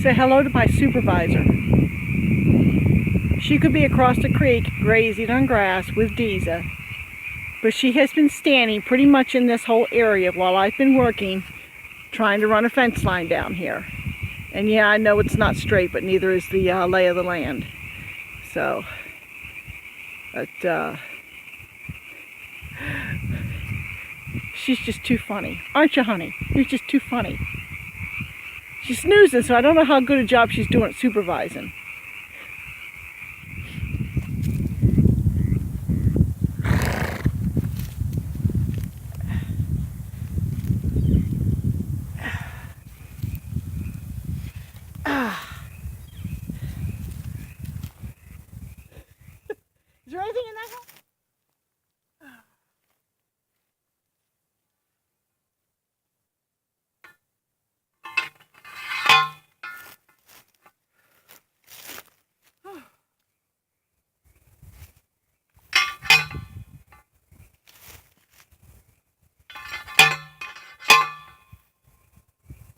say hello to my supervisor. She could be across the creek grazing on grass with Deeza, but she has been standing pretty much in this whole area while I've been working, trying to run a fence line down here. And yeah, I know it's not straight, but neither is the lay of the land. So, but she's just too funny. Aren't you, honey? You're just too funny. She's snoozing, so I don't know how good a job she's doing at supervising. Is there anything in that house?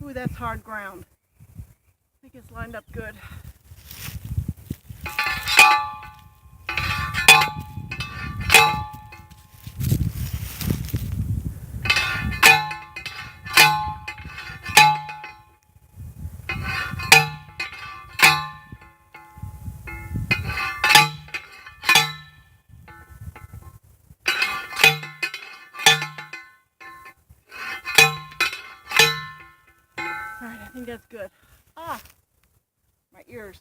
Ooh, that's hard ground. I think it's lined up good. Alright, I think that's good. Ah, my ears.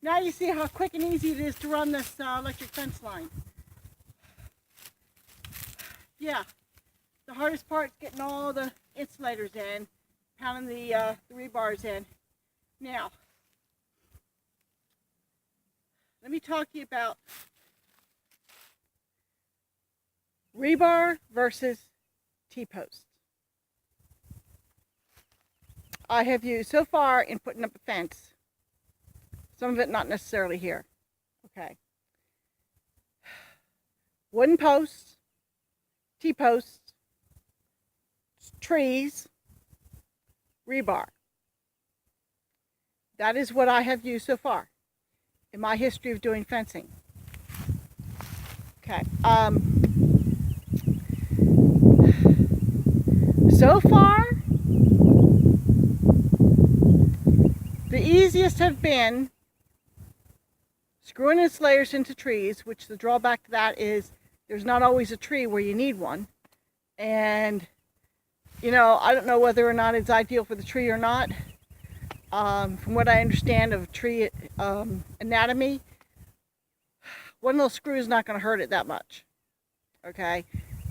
Now you see how quick and easy it is to run this electric fence line. Yeah, the hardest part is getting all the insulators in, pounding the rebars in. Now, let me talk to you about rebar versus T-posts. I have used so far in putting up a fence, some of it not necessarily here, okay. Wooden posts, T-posts, trees, rebar. That is what I have used so far in my history of doing fencing. Okay. So far, the easiest have been screwing insulators into trees, which the drawback to that is there's not always a tree where you need one. And, you know, I don't know whether or not it's ideal for the tree or not. From what I understand of tree anatomy, one little screw is not going to hurt it that much. Okay?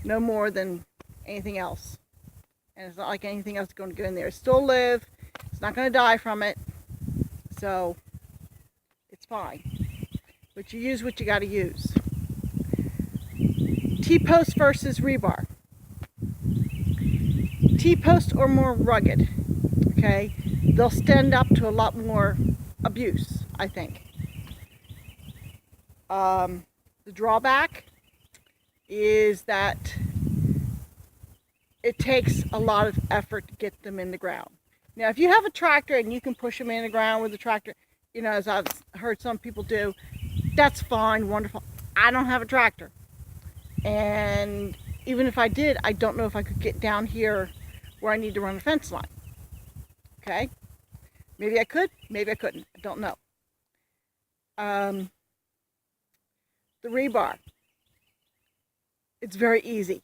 No more than anything else. And it's not like anything else is going to go in there. It still live. It's not going to die from it. So, it's fine. But you use what you got to use. T-post versus rebar. T-posts are more rugged. Okay? They'll stand up to a lot more abuse, I think. The drawback is that it takes a lot of effort to get them in the ground. Now, if you have a tractor and you can push them in the ground with a tractor, you know, as I've heard some people do, that's fine, wonderful. I don't have a tractor. And even if I did, I don't know if I could get down here where I need to run a fence line. Okay? Maybe I could, maybe I couldn't. I don't know. The rebar. It's very easy.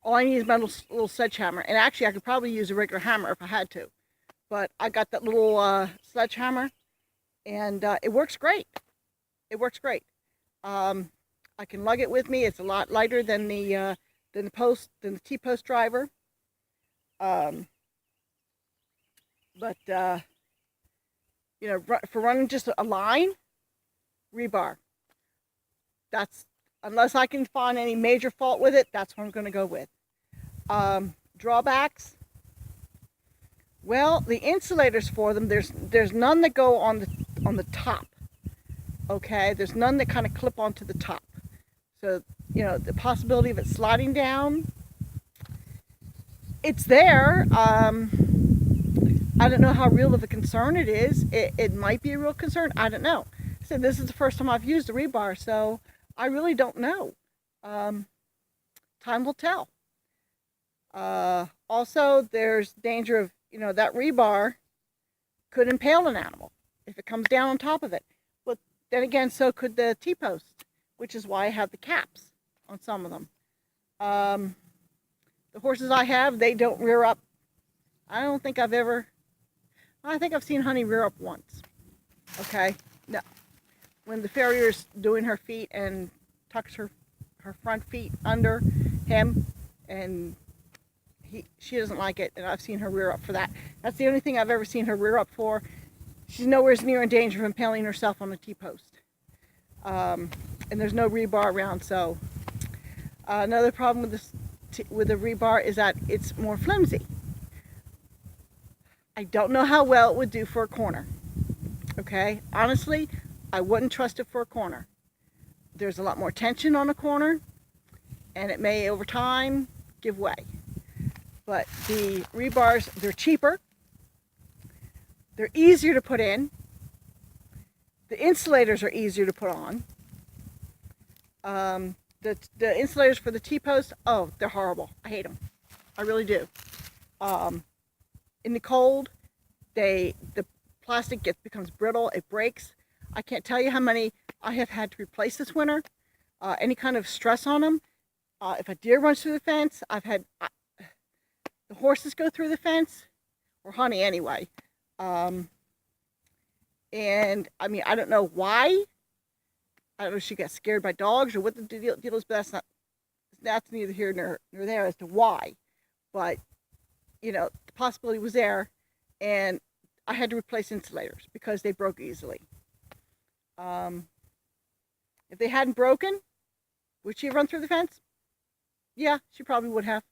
All I need is my little sledgehammer. And actually, I could probably use a regular hammer if I had to. But I got that little sledgehammer, and it works great. It works great. I can lug it with me. It's a lot lighter than the T-post driver. But you know, for running just a line, rebar. That's, unless I can find any major fault with it, that's what I'm going to go with. Drawbacks. Well, the insulators for them, there's none that go on the top. Okay, there's none that kind of clip onto the top. So, you know, the possibility of it sliding down, it's there. I don't know how real of a concern it is. It might be a real concern. I don't know. So this is the first time I've used a rebar, so I really don't know. Time will tell. Also, there's danger of, you know, that rebar could impale an animal if it comes down on top of it. But then again, so could the T-post, which is why I have the caps on some of them. The horses I have, they don't rear up. I think I've seen Honey rear up once. Okay? No. When the farrier's doing her feet and tucks her front feet under him, and she doesn't like it, and I've seen her rear up for that. That's the only thing I've ever seen her rear up for. She's nowhere near in danger of impaling herself on the T-post. And there's no rebar around, so another problem with the rebar is that it's more flimsy. I don't know how well it would do for a corner. Okay? Honestly, I wouldn't trust it for a corner. There's a lot more tension on a corner, and it may, over time, give way. But the rebars, they're cheaper. They're easier to put in. The insulators are easier to put on. The insulators for the T-post, oh, they're horrible. I hate them. I really do. In the cold, the plastic becomes brittle. It breaks. I can't tell you how many I have had to replace this winter. Any kind of stress on them. If a deer runs through the fence, I've had the horses go through the fence, or Honey anyway. And I mean, I don't know why. I don't know if she got scared by dogs or what the deal is, but that's neither here nor there as to why. But, you know, the possibility was there, and I had to replace insulators because they broke easily. If they hadn't broken, would she have run through the fence? Yeah, she probably would have.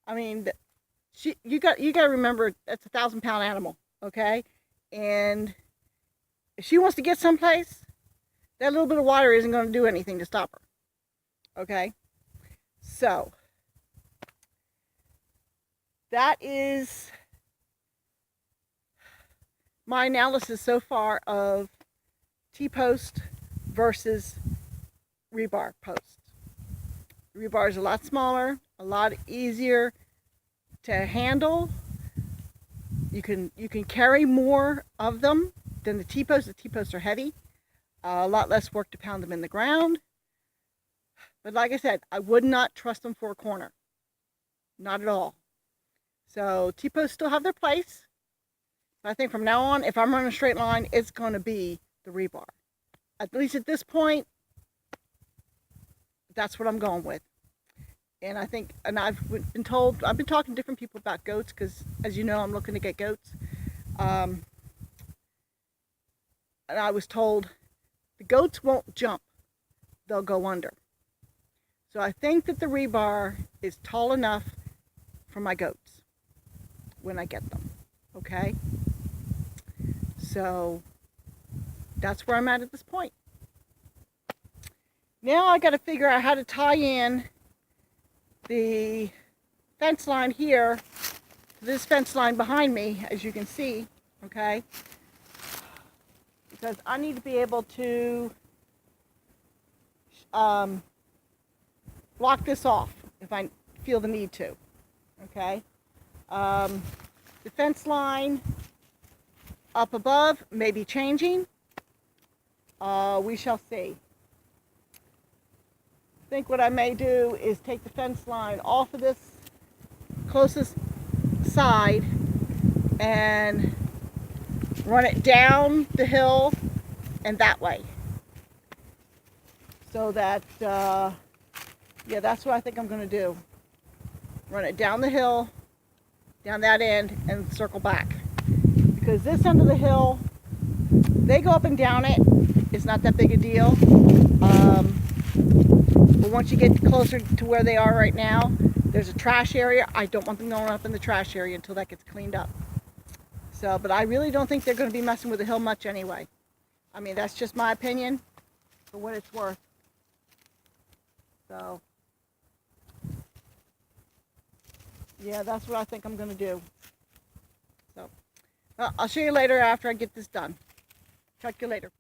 I mean, you got to remember that's a 1,000-pound animal, okay? And if she wants to get someplace, that little bit of water isn't going to do anything to stop her, okay? So that is my analysis so far of T-post versus rebar post. Rebar is a lot smaller, a lot easier to handle. You can carry more of them than the T-posts. The T-posts are heavy. A lot less work to pound them in the ground. But like I said, I would not trust them for a corner. Not at all. So T-posts still have their place. But I think from now on, if I'm running a straight line, it's going to be the rebar. At least at this point, that's what I'm going with. And I think, and I've been told, I've been talking to different people about goats because, as you know, I'm looking to get goats. And I was told the goats won't jump, they'll go under. So I think that the rebar is tall enough for my goats when I get them, okay? So that's where I'm at this point. Now I got to figure out how to tie in the fence line here to this fence line behind me, as you can see, okay? Because I need to be able to block this off if I feel the need to, okay? The fence line up above may be changing. We shall see. I think what I may do is take the fence line off of this closest side and run it down the hill and that way. So that, yeah, that's what I think I'm going to do. Run it down the hill, down that end, and circle back. Because this end of the hill, they go up and down it. It's not that big a deal. But once you get closer to where they are right now, there's a trash area. I don't want them going up in the trash area until that gets cleaned up. So, but I really don't think they're going to be messing with the hill much anyway. I mean, that's just my opinion for what it's worth. So, yeah, that's what I think I'm going to do. So, I'll show you later after I get this done. Talk to you later.